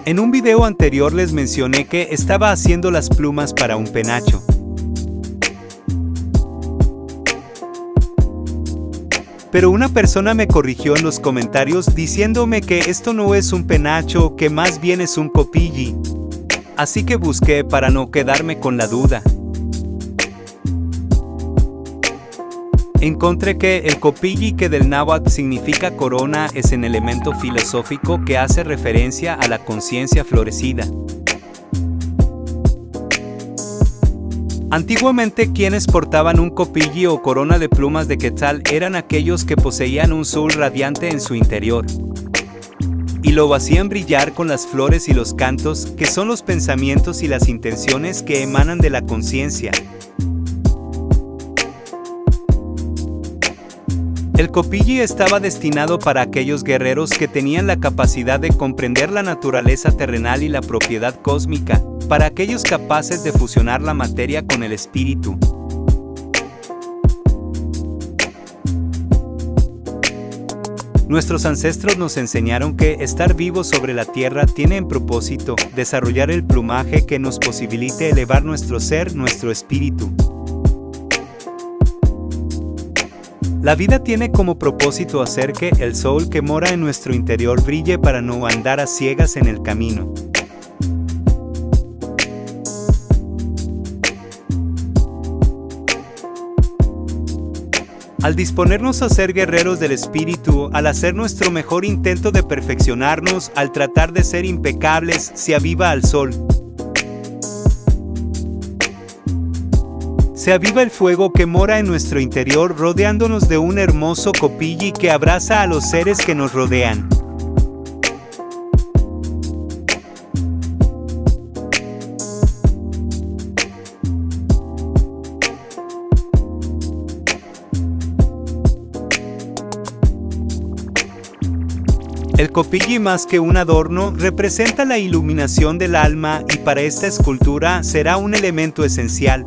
En un video anterior les mencioné que estaba haciendo las plumas para un penacho. Pero una persona me corrigió en los comentarios diciéndome que esto no es un penacho, que más bien es un copilli. Así que busqué para no quedarme con la duda. Encontré que el copilli, que del náhuatl significa corona, es un elemento filosófico que hace referencia a la conciencia florecida. Antiguamente, quienes portaban un copilli o corona de plumas de quetzal eran aquellos que poseían un sol radiante en su interior y lo hacían brillar con las flores y los cantos, que son los pensamientos y las intenciones que emanan de la conciencia. El copilli estaba destinado para aquellos guerreros que tenían la capacidad de comprender la naturaleza terrenal y la propiedad cósmica, para aquellos capaces de fusionar la materia con el espíritu. Nuestros ancestros nos enseñaron que estar vivos sobre la tierra tiene en propósito desarrollar el plumaje que nos posibilite elevar nuestro ser, nuestro espíritu. La vida tiene como propósito hacer que el sol que mora en nuestro interior brille para no andar a ciegas en el camino. Al disponernos a ser guerreros del espíritu, al hacer nuestro mejor intento de perfeccionarnos, al tratar de ser impecables, se aviva al sol. Se aviva el fuego que mora en nuestro interior, rodeándonos de un hermoso copilli que abraza a los seres que nos rodean. El copilli, más que un adorno, representa la iluminación del alma y para esta escultura será un elemento esencial.